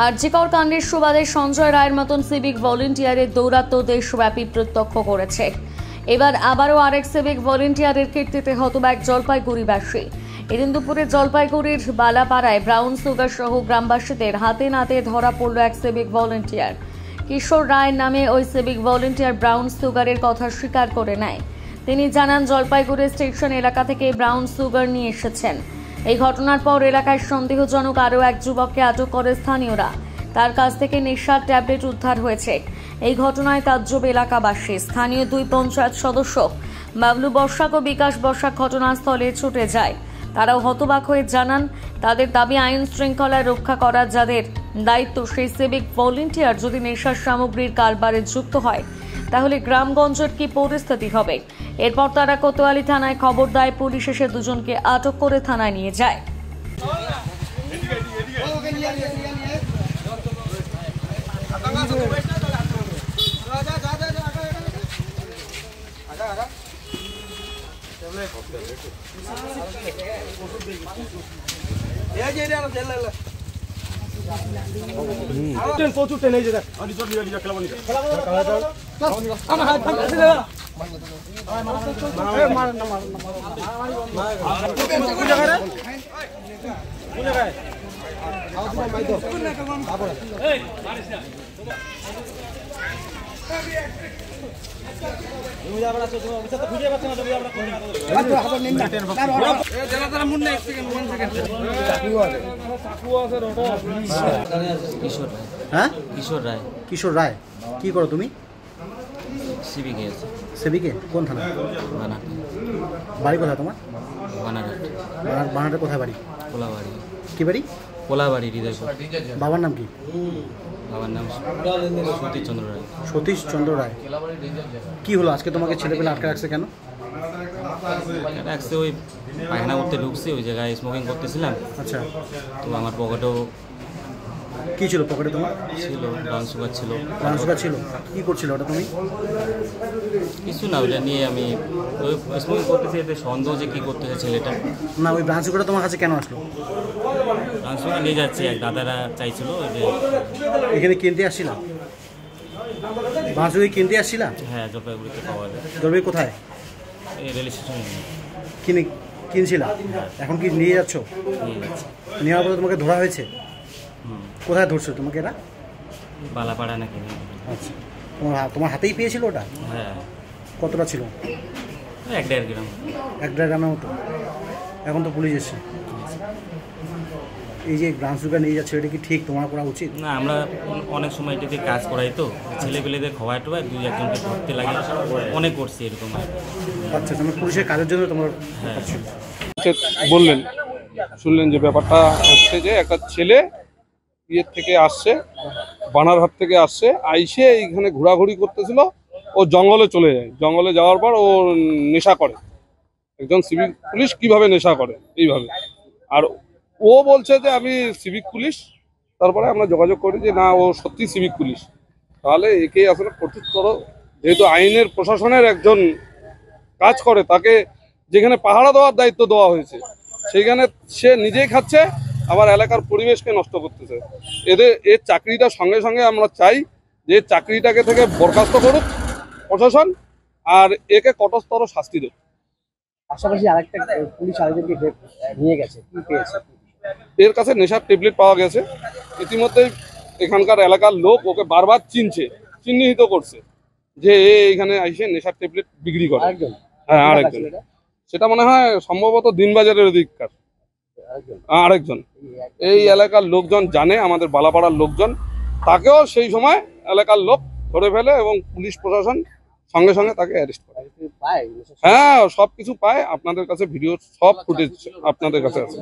আরজিকর কাণ্ডের সুবাদে সঞ্জয় রায়ের মতন সিভিক ভলেন্টিয়ারের দৌরাত্ম্য দেশব্যাপী প্রত্যক্ষ করেছে। এবার আবারও আরেক সিভিক ভলেন্টিয়ারের কীর্তিতে হতবাক জলপাইগুড়িবাসী। এদিন দুপুরে জলপাইগুড়ির বালাপাড়ায় ব্রাউন সুগার সহ গ্রামবাসীদের হাতে নাতে ধরা পড়ল এক সিভিক ভলেন্টিয়ার। কিশোর রায় নামে ওই সিভিক ভলেন্টিয়ার ব্রাউন সুগারের কথা স্বীকার করে নেয়। তিনি জানান, জলপাইগুড়ি স্টেশন এলাকা থেকে ব্রাউন সুগার নিয়ে এসেছেন। এই ঘটনার পর এলাকায় সন্দেহজনক আরও এক যুবককে আটক করে স্থানীয়রা। তার কাছ থেকে নেশার ট্যাবলেট উদ্ধার হয়েছে। এই ঘটনায় তাজ্জব এলাকাবাসী। স্থানীয় দুই পঞ্চায়েত সদস্য বাবলু বর্ষাক ও বিকাশ বর্ষাক ঘটনাস্থলে ছুটে যায়। তারাও হতবাক হয়ে জানান, তাদের দাবি আইন শৃঙ্খলা রক্ষা করার যাদের দায়িত্ব সেই সিভিক ভলেন্টিয়ার যদি নেশার সামগ্রীর কারবারে যুক্ত হয় তাহলে গ্রামগঞ্জের কি পরিস্থিতি হবে। এরপর তারা কোতোয়ালি থানায় খবর দেয়। পুলিশ এসে দুজনকে আটক করে থানায় নিয়ে যায়। কিশোর রায়, কি করো তুমি? সিভিকে আছে। সিভিকে কোন থানা? বানারহাট। বাড়ি কোথায় তোমার? বানারহাট। বানারহাটে কোথায় বাড়ি? কোলাবাড়ি। কি বাড়ি? কোলাবাড়ি, হৃদয়পুর। বাবার নাম কি? বাবার নাম সতীশচন্দ্র রায়। সতীশচন্দ্র রায়। কি হলো আজকে তোমাকে ছেলেপেলে আটকে রাখছে কেন? রাখছে ওই পায়খানা করতে ঢুকছি, ওই জায়গায় স্মোকিং করতেছিলাম। আচ্ছা, তো আমার পকেটেও কি ছিল? পকেটে তোমার ছিল ব্রাউন সুগার ছিল। ব্রাউন সুগার ছিল? কি করছিল ওটা তুমি? কিছু না, ওইটা নিয়ে আমি ওই স্মোকিং করতেছি, এতে সন্দেহ যে কী করতেছে ছেলেটা। না, ওই ব্রাউন সুগারটা তোমার কাছে কেন আসলো? ব্রাউন সুগার নিয়ে যাচ্ছে, এক দাদারা চাইছিল যে এখানে কিনতে আসছিলাম। ব্রাউন সুগার কিনতে আসছিলাম? হ্যাঁ, জলপাইগুড়িতে পাওয়া যায়। জলপাইগুড়ি কোথায়? এই রেল স্টেশনে কিনছিলাম। এখন কি নিয়ে যাচ্ছ? নিয়ে যাচ্ছে। নেওয়ার পরে তোমাকে ধরা হয়েছে? কোথায় ধরছো তোমাকে এরা? বালাপাড়া নাকি? আচ্ছা, তোমার হাতেই পেয়েছিল ওটা? হ্যাঁ। কতটা ছিল? 1-1.5 গ্রাম। 1-1.5 গ্রামের মতো। এখন তো পুলিশ এসছে। এই যে ব্রাউন সুগার নিয়ে যাচ্ছে, এটা কি ঠিক? তোমার করা উচিত না, আমরা অনেক সময় এটাতে কাজ করাই, তো ছেলেপেলেদের খাওয়ায় টোয়ায় 2-1 জনকে ধরতে লাগে, অনেক করছি এরকম। আচ্ছা, তোমার পুলিশের কাজের জন্য তোমার বললেন, শুনলেন যে ব্যাপারটা হচ্ছে যে একটা ছেলে ইয়ের থেকে আসছে, বানারহাট থেকে আসছে, আইসে এইখানে ঘোরাঘুরি করতেছিল। ও জঙ্গলে চলে যায়। জঙ্গলে যাওয়ার পর ও নেশা করে। একজন সিভিক পুলিশ কিভাবে নেশা করে এইভাবে। আর ও বলছে যে আমি সিভিক পুলিশ। তারপরে আমরা যোগাযোগ করি যে না, ও সত্যি সিভিক পুলিশ। তাহলে একে আসলে কঠোরতর, যেহেতু আইনের প্রশাসনের একজন কাজ করে, তাকে যেখানে পাহারা দেওয়ার দায়িত্ব দেওয়া হয়েছে সেখানে সে নিজেই খাচ্ছে, আবার এলাকার পরিবেশকে নষ্ট করতেছে। এর চাকরিটা সঙ্গে সঙ্গে আমরা চাই যে চাকরিটাকে থেকে বরখাস্ত করুক প্রশাসন, আর একে কঠোরতর শাস্তি দেব। পাশাপাশি আরেকটা পুলিশ আরেকজনকে নিয়ে গেছে, কি পেয়েছে? এর কাছে নেশার ট্যাবলেট পাওয়া গেছে। ইতিমধ্যেই এখানকার এলাকার লোক ওকে বারবার চিহ্নিত করছে যে এখানে এসে নেশার ট্যাবলেট বিক্রি করে। হ্যাঁ, আরেকজন। সেটা মনে হয় সম্ভবত দিনবাজারের অধিকার আরেকজন। এই এলাকার লোকজন জানে, আমাদের বালাপাড়ার লোকজন, তাকেও সেই সময় এলাকার লোক ধরে ফেলে এবং পুলিশ প্রশাসন সঙ্গে সঙ্গে তাকে অ্যারেস্ট করে। হ্যাঁ, সবকিছু পায়। আপনাদের কাছে ভিডিও সব ফুটেজ আপনাদের কাছে আছে।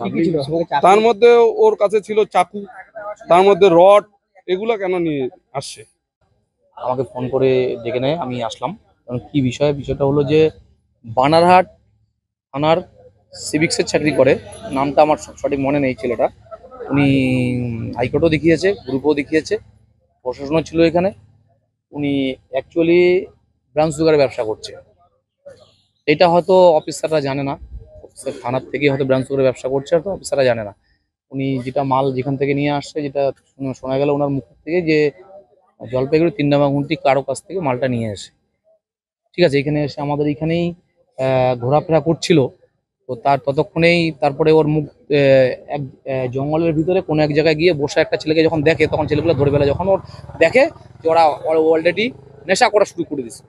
তার মধ্যে ওর কাছে ছিল চাকু, তার মধ্যে রড। এগুলো কেন নিয়ে আসছে? আমাকে ফোন করে ডেকে নেয়, আমি আসলাম। কি বিষয়টা হলো যে বানারহাট থানার সিভিক্সের চাকরি করে, নামটা আমার সঠিক মনে নেই ছেলেটা। উনি হাইকোর্টও দেখিয়েছে, গ্রুপও দেখিয়েছে, প্রশাসনও ছিল এখানে। উনি অ্যাকচুয়ালি ব্রাউন সুগারের ব্যবসা করছে। এটা হয়তো অফিসাররা জানে না, অফিসার থানার থেকে হয়তো ব্রাউন সুগারের ব্যবসা করছে, হয়তো অফিসাররা জানে না। উনি যেটা মাল যেখান থেকে নিয়ে আসছে, যেটা শোনা গেল ওনার মুখ থেকে, যে জলপাইগুড়ি 3 নম্বর গুমটি কারো কাছ থেকে মালটা নিয়ে এসে, ঠিক আছে, এখানে এসে আমাদের এখানেই ঘোরাফেরা করছিল। তো তার ততক্ষণেই তারপরে ওর মুখ এক জঙ্গলের ভিতরে কোনো এক জায়গায় গিয়ে বসে একটা ছেলেকে যখন দেখে, তখন ছেলেগুলো ধরে ফেলে। যখন ওর দেখে যে ওরা অলরেডি নেশা করা শুরু করে দিচ্ছে,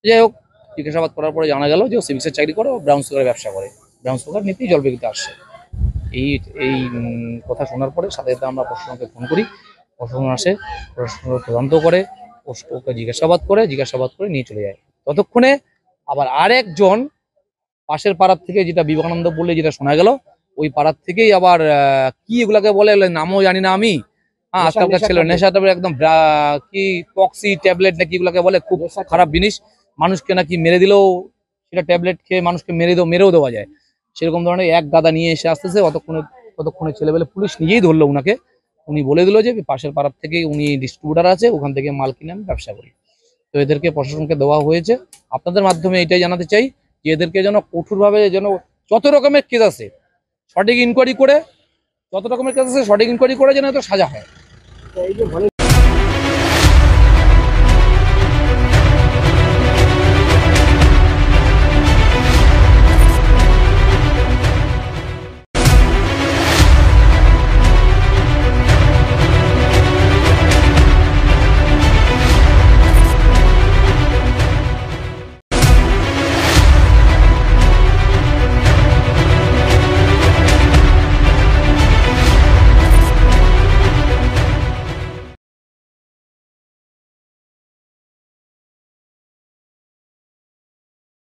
যাই হোক, জিজ্ঞাসাবাদ করার পরে জানা গেল যে ও সিভিক্সের চাকরি করে, ও ব্রাউন সুগারের ব্যবসা করে, ব্রাউন সুগার নিতেই জলপাইগুড়িতে আসছে। এই এই কথা শোনার পরে সাথে সাথে আমরা প্রশাসনকে ফোন করি, প্রশাসন আসে, প্রশাসন তদন্ত করে, ওকে জিজ্ঞাসাবাদ করে নিয়ে চলে যায়। ততক্ষণে আবার আরেকজন পাশের পাড়ার থেকে, যেটা বিবেকানন্দ বললে যেটা শোনা গেল, ওই পাড়ার থেকেই আবার কি এগুলাকে বলে, নামও জানি না আমি, আজকালকার ছেলে নেশা ট্যাবলেট, একদম কি পক্সি ট্যাবলেট নাকি এগুলাকে বলে, খুব খারাপ জিনিস, মানুষকে নাকি মেরে দিলেও সেটা ট্যাবলেট খেয়ে মানুষকে মেরেও দেওয়া যায়, সেরকম ধরনের এক গাদা নিয়ে এসে আসতেছে। ততক্ষণে ছেলেবেলে পুলিশ নিজেই ধরলো উনাকে। উনি বলে দিল যে পাশের পাড়ার থেকে উনি ডিস্ট্রিবিউটার আছে, ওখান থেকে মাল কিনে আমি ব্যবসা করি। তো এদেরকে প্রশাসনকে দেওয়া হয়েছে। আপনাদের মাধ্যমে এটাই জানাতে চাই যে এদেরকে যেন কঠোরভাবে, যেন যত রকমের কেস আছে সঠিক ইনকোয়ারি করে, যেন এত সাজা হয়।